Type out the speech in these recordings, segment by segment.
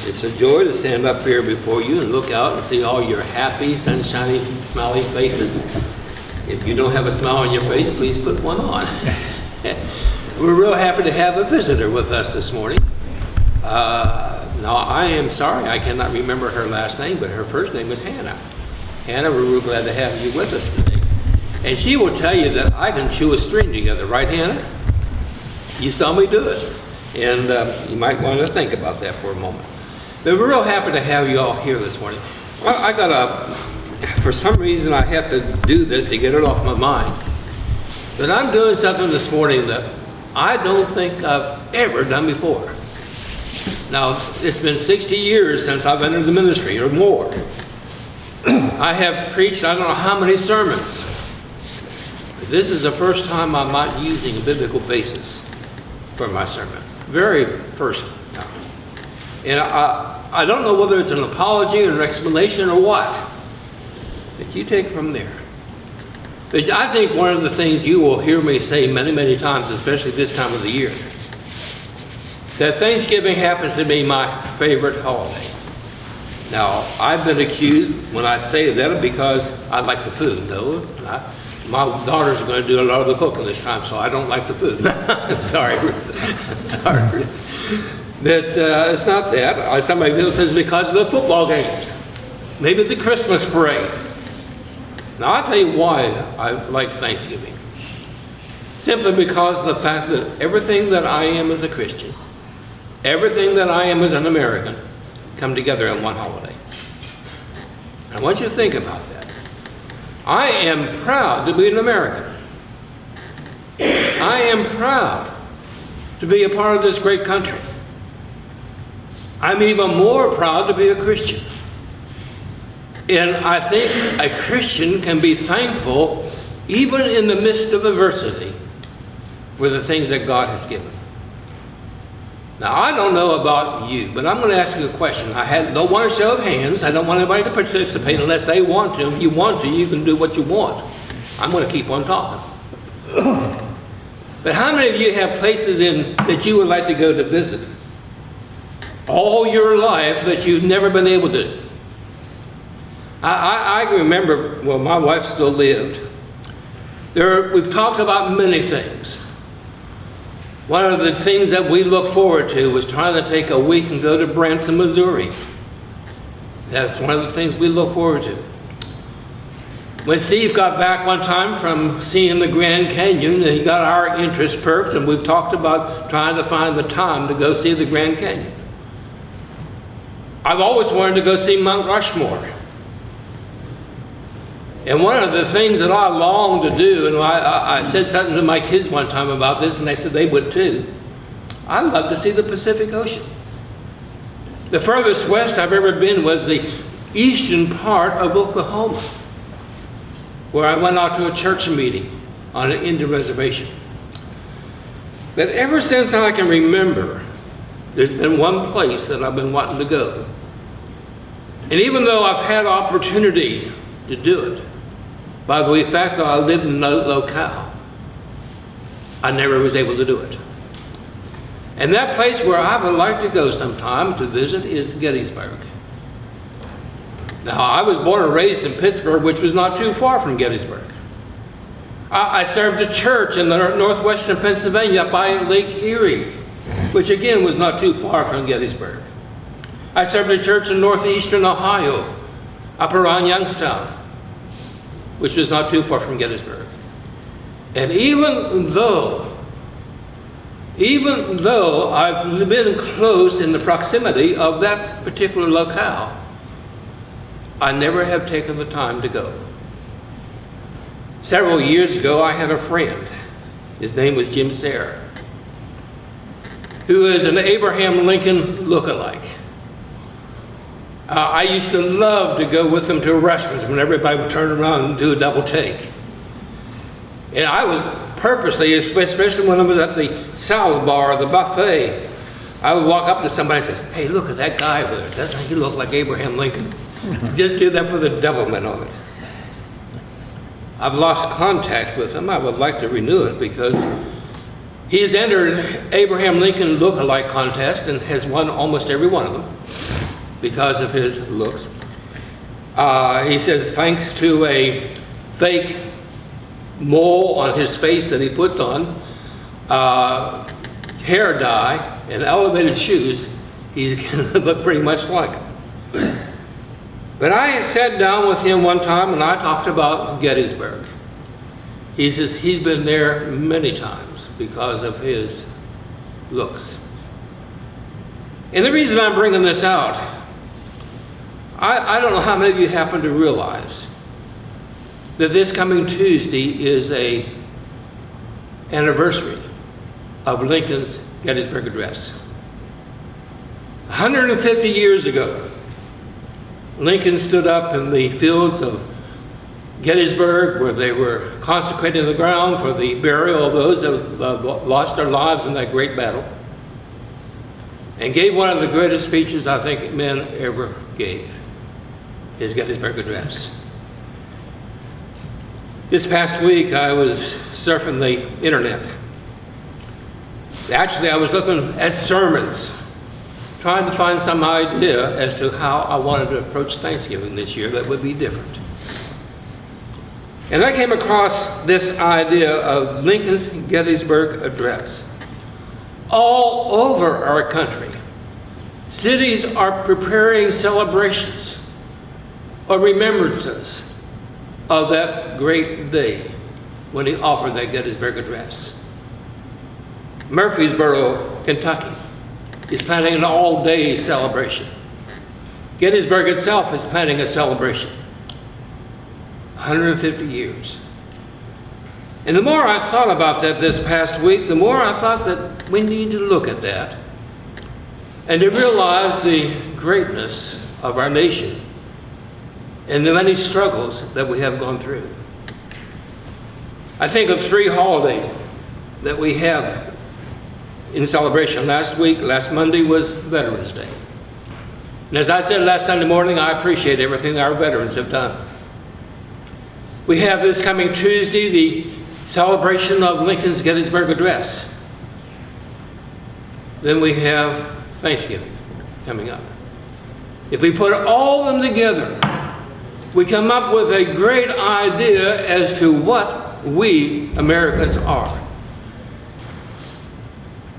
It's a joy to stand up here before you and look out and see all your happy, sunshiny, smiling faces. If you don't have a smile on your face, please put one on. We're real happy to have a visitor with us this morning. Now, I am sorry I cannot remember her last name, but her first name is Hannah. Hannah, we're real glad to have you with us today. And she will tell you that I can chew a string together, right, Hannah? You saw me do it. And you might want to think about that for a moment. But we're real happy to have you all here this morning. For some reason I have to do this to get it off my mind. But I'm doing something this morning that I don't think I've ever done before. Now, it's been 60 years since I've entered the ministry, or more. I have preached I don't know how many sermons. But this is the first time I'm not using a biblical basis for my sermon. Very first time. And I don't know whether it's an apology or an explanation or what. But you take it from there. But I think one of the things you will hear me say many, many times, especially this time of the year, that Thanksgiving happens to be my favorite holiday. Now, I've been accused when I say that because I like the food. No, my daughter's going to do a lot of the cooking this time, so I don't like the food. I'm sorry, Ruth. I'm sorry, Ruth. But it's not that. Somebody else says because of the football games. Maybe the Christmas parade. Now, I'll tell you why I like Thanksgiving. Simply because of the fact that everything that I am as a Christian, everything that I am as an American, come together on one holiday. I want you to think about that. I am proud to be an American. I am proud to be a part of this great country. I'm even more proud to be a Christian. And I think a Christian can be thankful even in the midst of adversity for the things that God has given. Now, I don't know about you, but I'm going to ask you a question. I don't want a show of hands. I don't want anybody to participate unless they want to. If you want to, you can do what you want. I'm going to keep on talking. But how many of you have places that you would like to go to visit all your life that you've never been able to? I remember, well, my wife still lived. We've talked about many things. One of the things that we look forward to was trying to take a week and go to Branson, Missouri. That's one of the things we look forward to. When Steve got back one time from seeing the Grand Canyon, he got our interest perked, and we've talked about trying to find the time to go see the Grand Canyon. I've always wanted to go see Mount Rushmore. And one of the things that I long to do, and I said something to my kids one time about this, and they said they would too. I'd love to see the Pacific Ocean. The furthest west I've ever been was the eastern part of Oklahoma, where I went out to a church meeting on an Indian reservation. But ever since I can remember, there's been one place that I've been wanting to go. And even though I've had opportunity to do it, by the fact that I lived in a locale, I never was able to do it. And that place where I would like to go sometime to visit is Gettysburg. Now, I was born and raised in Pittsburgh, which was not too far from Gettysburg. I served a church in the northwestern Pennsylvania by Lake Erie, which again was not too far from Gettysburg. I served a church in northeastern Ohio, up around Youngstown, which was not too far from Gettysburg. And even though I've been close in the proximity of that particular locale, I never have taken the time to go. Several years ago, I had a friend. His name was Jim Sayre, who is an Abraham Lincoln look-alike. I used to love to go with them to restaurants when everybody would turn around and do a double take. And I would purposely, especially when I was at the salad bar or the buffet, I would walk up to somebody and say, "Hey, look at that guy over there. Doesn't he look like Abraham Lincoln?" Just do that for the devilment of it. I've lost contact with him. I would like to renew it because he's entered Abraham Lincoln look-alike contest and has won almost every one of them. because of his looks. He says thanks to a fake mole on his face that he puts on, hair dye, and elevated shoes, he can look pretty much like him. But I sat down with him one time and I talked about Gettysburg. He says he's been there many times because of his looks. And the reason I'm bringing this out, I don't know how many of you happen to realize that this coming Tuesday is a anniversary of Lincoln's Gettysburg Address. 150 years ago, Lincoln stood up in the fields of Gettysburg, where they were consecrating the ground for the burial of those that lost their lives in that great battle, and gave one of the greatest speeches I think men ever gave, his Gettysburg Address. This past week, I was surfing the internet. Actually, I was looking at sermons, trying to find some idea as to how I wanted to approach Thanksgiving this year that would be different. And I came across this idea of Lincoln's Gettysburg Address. All over our country, cities are preparing celebrations or remembrances of that great day when he offered that Gettysburg Address. Murfreesboro, Kentucky, is planning an all-day celebration. Gettysburg itself is planning a celebration. 150 years. And the more I thought about that this past week, the more I thought that we need to look at that and to realize the greatness of our nation and the many struggles that we have gone through. I think of 3 holidays that we have in celebration. Last Monday was Veterans Day. And as I said last Sunday morning, I appreciate everything our veterans have done. We have this coming Tuesday, the celebration of Lincoln's Gettysburg Address. Then we have Thanksgiving coming up. If we put all of them together, we come up with a great idea as to what we Americans are.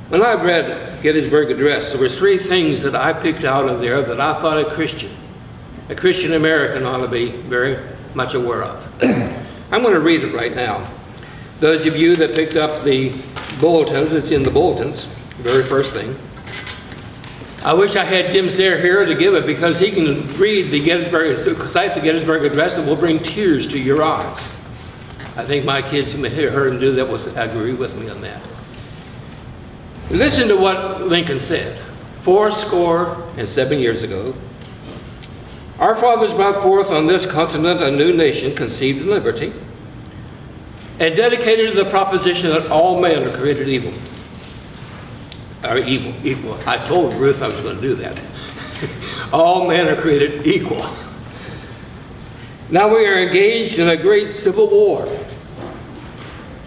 When I read Gettysburg Address, there were 3 things that I picked out of there that I thought a Christian American ought to be very much aware of. I'm going to read it right now. Those of you that picked up the bulletins, it's in the bulletins, the very first thing. I wish I had Jim Sayre here to give it, because he can read the cite the Gettysburg Address and will bring tears to your eyes. I think my kids who may hear him do that will agree with me on that. Listen to what Lincoln said 87 years ago. Our fathers brought forth on this continent a new nation conceived in liberty and dedicated to the proposition that all men are created equal. I told Ruth I was going to do that. All men are created equal. Now we are engaged in a great civil war,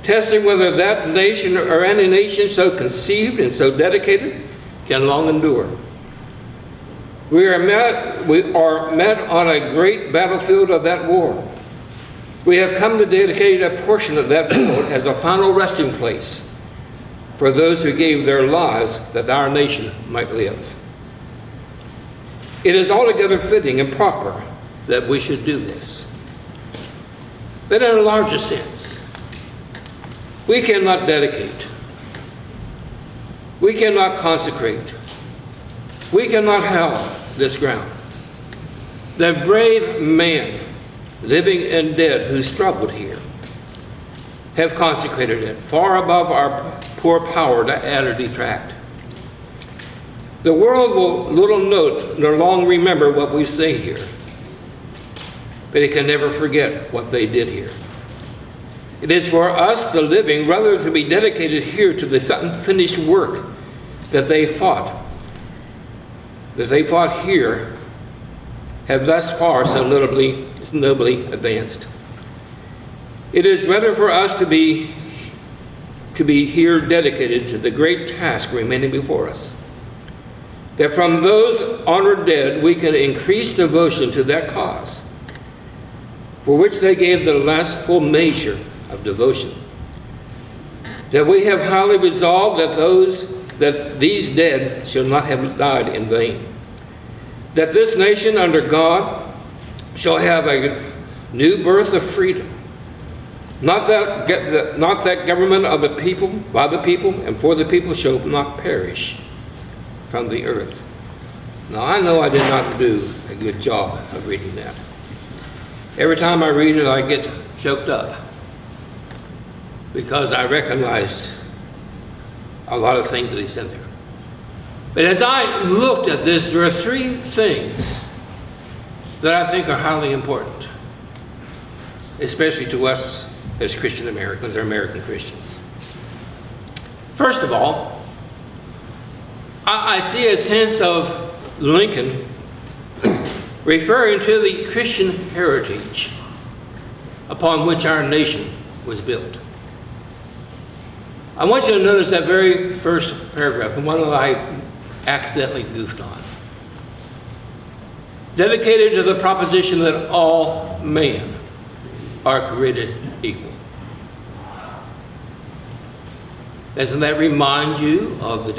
testing whether that nation or any nation so conceived and so dedicated can long endure. We are met on a great battlefield of that war. We have come to dedicate a portion of that field as a final resting place for those who gave their lives that our nation might live. It is altogether fitting and proper that we should do this. But in a larger sense, we cannot dedicate, we cannot consecrate, we cannot hallow this ground. The brave men, living and dead, who struggled here, have consecrated it far above our poor power to add or detract. The world will little note nor long remember what we say here, but it can never forget what they did here. It is for us, the living, rather to be dedicated here to this unfinished work that they fought here, have thus far so nobly advanced. It is rather for us to be here dedicated to the great task remaining before us. that from those honored dead we can increase devotion to that cause, for which they gave the last full measure of devotion. That we have highly resolved that these dead shall not have died in vain. That this nation under God shall have a new birth of freedom. Not that government of the people, by the people, and for the people shall not perish from the earth. Now I know I did not do a good job of reading that. Every time I read it, I get choked up because I recognize a lot of things that he said there. But as I looked at this, there are three things that I think are highly important, especially to us as Christian Americans or American Christians. First of all, I see a sense of Lincoln referring to the Christian heritage upon which our nation was built. I want you to notice that very first paragraph, the one that I accidentally goofed on. Dedicated to the proposition that all men are created equal. Doesn't that remind you of the